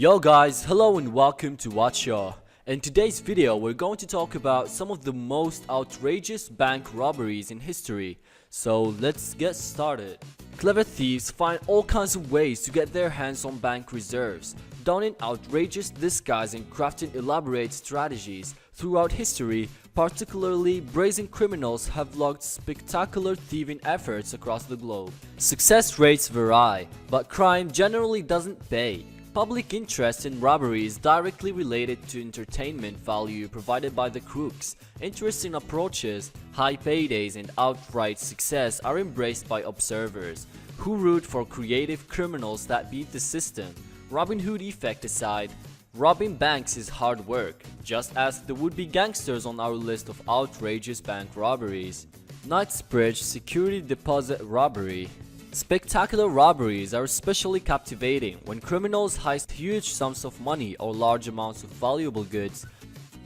Yo guys, hello and welcome to Watch Your. In today's video, we're going to talk about some of the most outrageous bank robberies in history. So let's get started. Clever thieves find all kinds of ways to get their hands on bank reserves, donning outrageous disguise and crafting elaborate strategies. Throughout history, particularly brazen criminals have logged spectacular thieving efforts across the globe. Success rates vary, but crime generally doesn't pay. Public interest in robbery is directly related to entertainment value provided by the crooks. Interesting approaches, high paydays and outright success are embraced by observers, who root for creative criminals that beat the system. Robin Hood effect aside, robbing banks is hard work, just as the would-be gangsters on our list of outrageous bank robberies. Knightsbridge Security Deposit Robbery. Spectacular robberies are especially captivating when criminals heist huge sums of money or large amounts of valuable goods.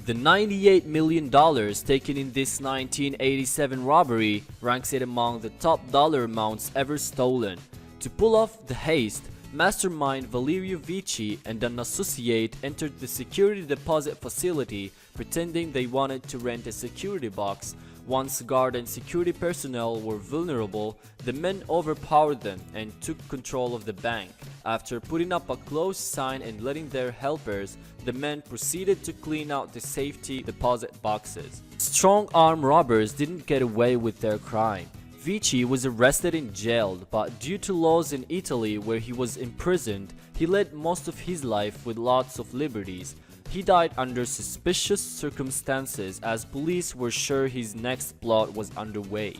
The $98 million taken in this 1987 robbery ranks it among the top dollar amounts ever stolen. To pull off the heist, mastermind Valerio Vici and an associate entered the security deposit facility pretending they wanted to rent a security box. Once guard and security personnel were vulnerable, the men overpowered them and took control of the bank. After putting up a closed sign and letting their helpers, the men proceeded to clean out the safety deposit boxes. Strong-arm robbers didn't get away with their crime. Vici was arrested and jailed, but due to laws in Italy where he was imprisoned, he led most of his life with lots of liberties. He died under suspicious circumstances as police were sure his next plot was underway.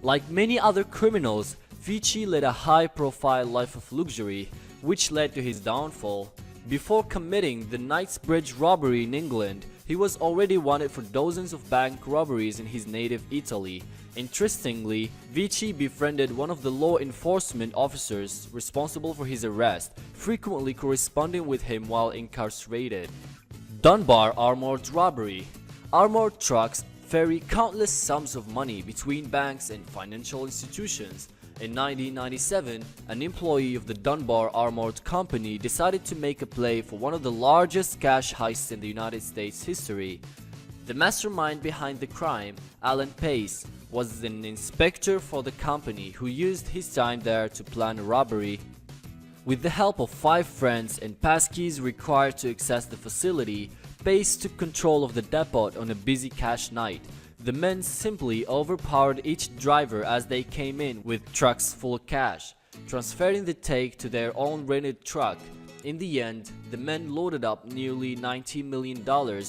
Like many other criminals, Vici led a high-profile life of luxury, which led to his downfall. Before committing the Knightsbridge robbery in England, he was already wanted for dozens of bank robberies in his native Italy. Interestingly, Vici befriended one of the law enforcement officers responsible for his arrest, frequently corresponding with him while incarcerated. Dunbar Armored Robbery. Armored trucks ferry countless sums of money between banks and financial institutions. In 1997, an employee of the Dunbar Armored Company decided to make a play for one of the largest cash heists in the United States history. The mastermind behind the crime, Alan Pace, was an inspector for the company who used his time there to plan a robbery. With the help of 5 friends and passkeys required to access the facility, Pace took control of the depot on a busy cash night. The men simply overpowered each driver as they came in with trucks full of cash, transferring the take to their own rented truck. In the end, the men loaded up nearly $90 million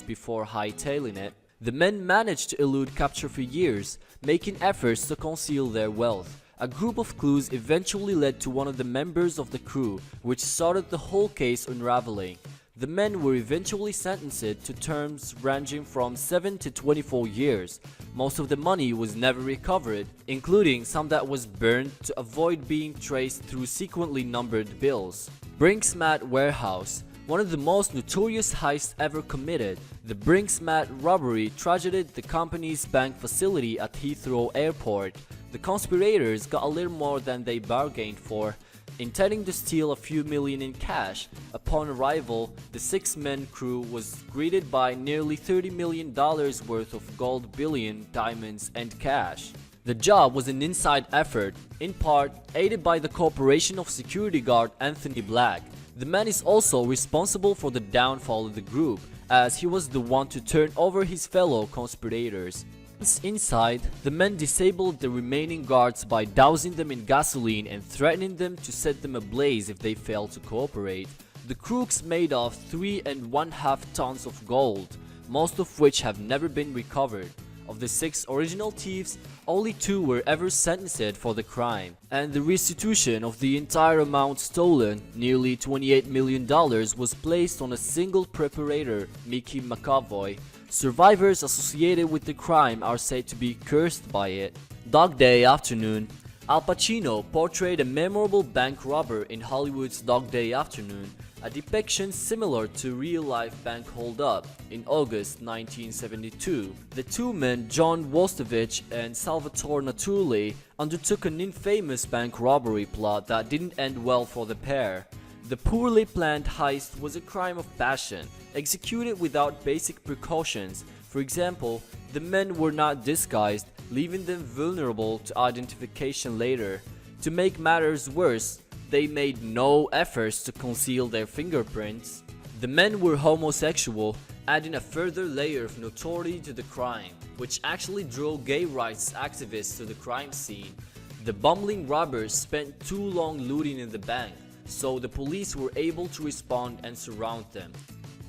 before hightailing it. The men managed to elude capture for years, making efforts to conceal their wealth. A group of clues eventually led to one of the members of the crew, which started the whole case unraveling. The men were eventually sentenced to terms ranging from 7 to 24 years. Most of the money was never recovered, including some that was burned to avoid being traced through sequentially numbered bills. Brinksmat Warehouse. One of the most notorious heists ever committed, the Brinksmat robbery tragedied the company's bank facility at Heathrow Airport. The conspirators got a little more than they bargained for, intending to steal a few million in cash. Upon arrival, the 6-man crew was greeted by nearly $30 million worth of gold bullion, diamonds, and cash. The job was an inside effort, in part aided by the cooperation of security guard Anthony Black. The man is also responsible for the downfall of the group, as he was the one to turn over his fellow conspirators. Once inside, the men disabled the remaining guards by dousing them in gasoline and threatening them to set them ablaze if they failed to cooperate. The crooks made off 3.5 tons of gold, most of which have never been recovered. Of the 6 original thieves, only 2 were ever sentenced for the crime, and the restitution of the entire amount stolen, nearly $28 million, was placed on a single preparator, Mickey McAvoy. Survivors associated with the crime are said to be cursed by it. Dog Day Afternoon. Al Pacino portrayed a memorable bank robber in Hollywood's Dog Day Afternoon, a depiction similar to real-life bank holdup. In August 1972, the 2 men John Wostovich and Salvatore Natuli undertook an infamous bank robbery plot that didn't end well for the pair. The poorly planned heist was a crime of passion, executed without basic precautions. For example, the men were not disguised, leaving them vulnerable to identification later. To make matters worse, they made no efforts to conceal their fingerprints. The men were homosexual, adding a further layer of notoriety to the crime, which actually drew gay rights activists to the crime scene. The bumbling robbers spent too long looting in the bank, so the police were able to respond and surround them.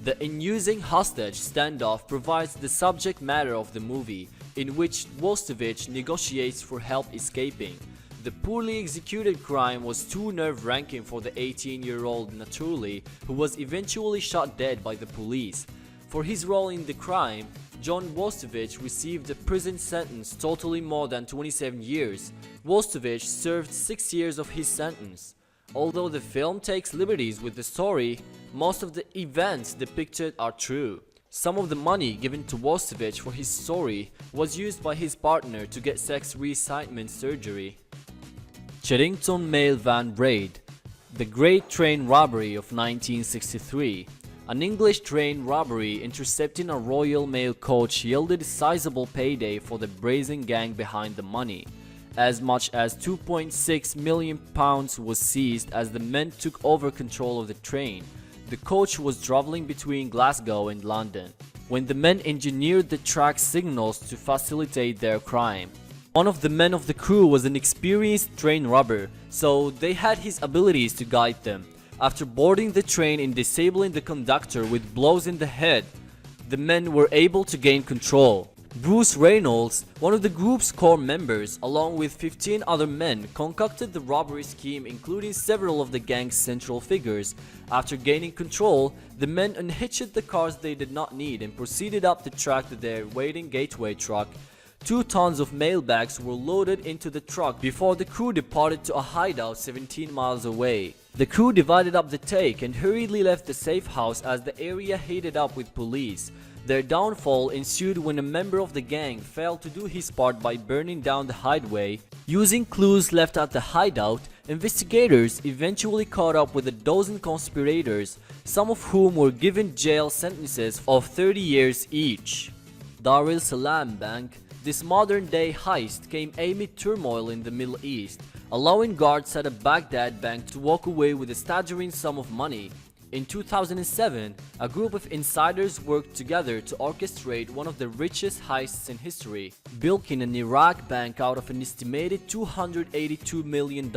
The amusing hostage standoff provides the subject matter of the movie, in which Wostovich negotiates for help escaping. The poorly executed crime was too nerve-wracking for the 18-year-old Naturally, who was eventually shot dead by the police. For his role in the crime, John Wostovich received a prison sentence totaling more than 27 years. Wostovich served 6 years of his sentence. Although the film takes liberties with the story, most of the events depicted are true. Some of the money given to Wostovich for his story was used by his partner to get sex reassignment surgery. Cheddington Mail Van Raid. The Great Train Robbery of 1963. An English train robbery intercepting a Royal Mail coach yielded a sizable payday for the brazen gang behind the money. As much as £2.6 million was seized as the men took over control of the train. The coach was traveling between Glasgow and London when the men engineered the track signals to facilitate their crime. One of the men of the crew was an experienced train robber, so they had his abilities to guide them. After boarding the train and disabling the conductor with blows in the head, the men were able to gain control. Bruce Reynolds, one of the group's core members, along with 15 other men, concocted the robbery scheme, including several of the gang's central figures. After gaining control, the men unhitched the cars they did not need and proceeded up the track to their waiting gateway truck. 2 tons of mailbags were loaded into the truck before the crew departed to a hideout 17 miles away. The crew divided up the take and hurriedly left the safe house as the area heated up with police. Their downfall ensued when a member of the gang failed to do his part by burning down the hideaway. Using clues left at the hideout, investigators eventually caught up with a dozen conspirators, some of whom were given jail sentences of 30 years each. Dar es Salaam Bank. This modern-day heist came amid turmoil in the Middle East, allowing guards at a Baghdad bank to walk away with a staggering sum of money. In 2007, a group of insiders worked together to orchestrate one of the richest heists in history, bilking an Iraq bank out of an estimated $282 million.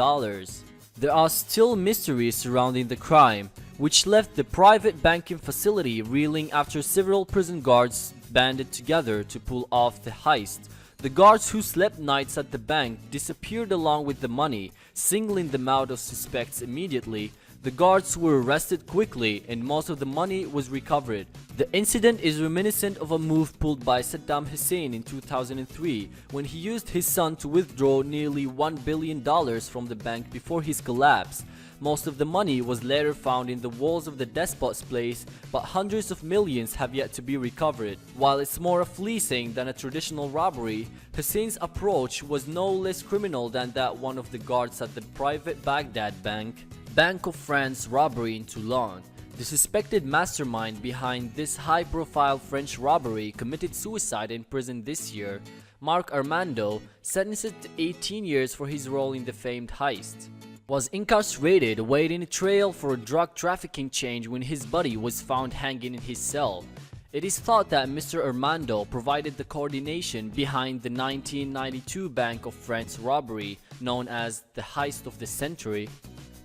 There are still mysteries surrounding the crime, which left the private banking facility reeling after several prison guards banded together to pull off the heist. The guards who slept nights at the bank disappeared along with the money, singling them out of suspects immediately. The guards were arrested quickly and most of the money was recovered. The incident is reminiscent of a move pulled by Saddam Hussein in 2003 when he used his son to withdraw nearly $1 billion from the bank before his collapse. Most of the money was later found in the walls of the despot's place, but hundreds of millions have yet to be recovered. While it's more a fleecing than a traditional robbery, Hussein's approach was no less criminal than that one of the guards at the private Baghdad bank. Bank of France robbery in Toulon. The suspected mastermind behind this high-profile French robbery committed suicide in prison this year. Marc Armando, sentenced to 18 years for his role in the famed heist, was incarcerated awaiting a trial for a drug trafficking charge when his body was found hanging in his cell. It is thought that Mr. Armando provided the coordination behind the 1992 Bank of France robbery, known as the heist of the century.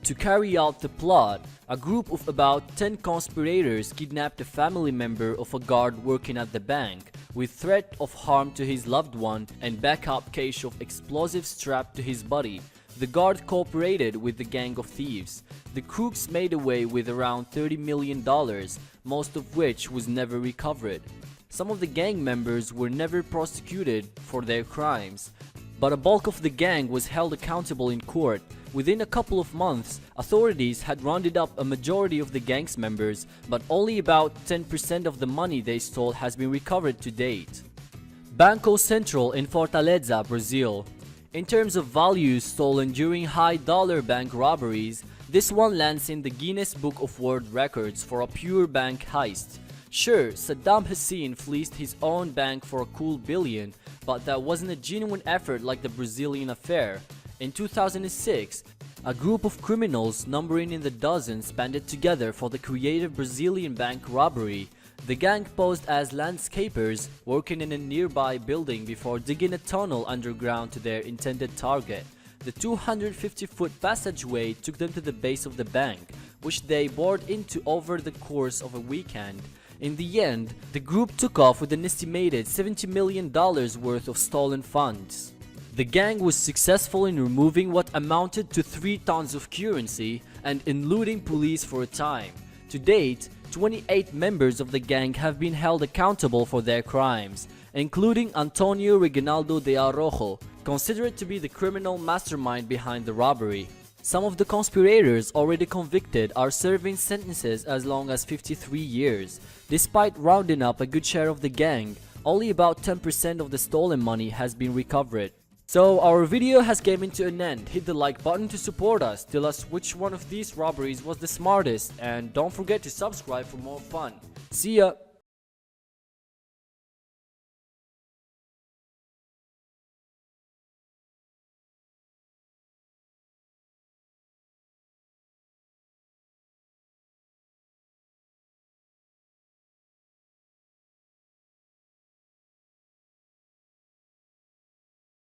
To carry out the plot, a group of about 10 conspirators kidnapped a family member of a guard working at the bank, with threat of harm to his loved one and backup cache of explosives strapped to his body. The guard cooperated with the gang of thieves. The crooks made away with around $30 million, most of which was never recovered. Some of the gang members were never prosecuted for their crimes, but a bulk of the gang was held accountable in court. Within a couple of months, authorities had rounded up a majority of the gang's members, but only about 10% of the money they stole has been recovered to date. Banco Central in Fortaleza, Brazil. In terms of values stolen during high-dollar bank robberies, This one lands in the Guinness Book of World Records for a pure bank heist. Sure, Saddam Hussein fleeced his own bank for a cool billion, but that wasn't a genuine effort like the Brazilian affair. In 2006, a group of criminals numbering in the dozens banded together for the creative Brazilian bank robbery. The gang posed as landscapers working in a nearby building before digging a tunnel underground to their intended target. The 250-foot passageway took them to the base of the bank, which they bored into over the course of a weekend. In the end, the group took off with an estimated $70 million worth of stolen funds. The gang was successful in removing what amounted to 3 tons of currency and in eluding police for a time. To date, 28 members of the gang have been held accountable for their crimes, including Antonio Reginaldo de Arrojo, considered to be the criminal mastermind behind the robbery. Some of the conspirators already convicted are serving sentences as long as 53 years. Despite rounding up a good share of the gang, only about 10% of the stolen money has been recovered. So our video has came into an end. Hit the like button to support us, tell us which one of these robberies was the smartest, and don't forget to subscribe for more fun. See ya!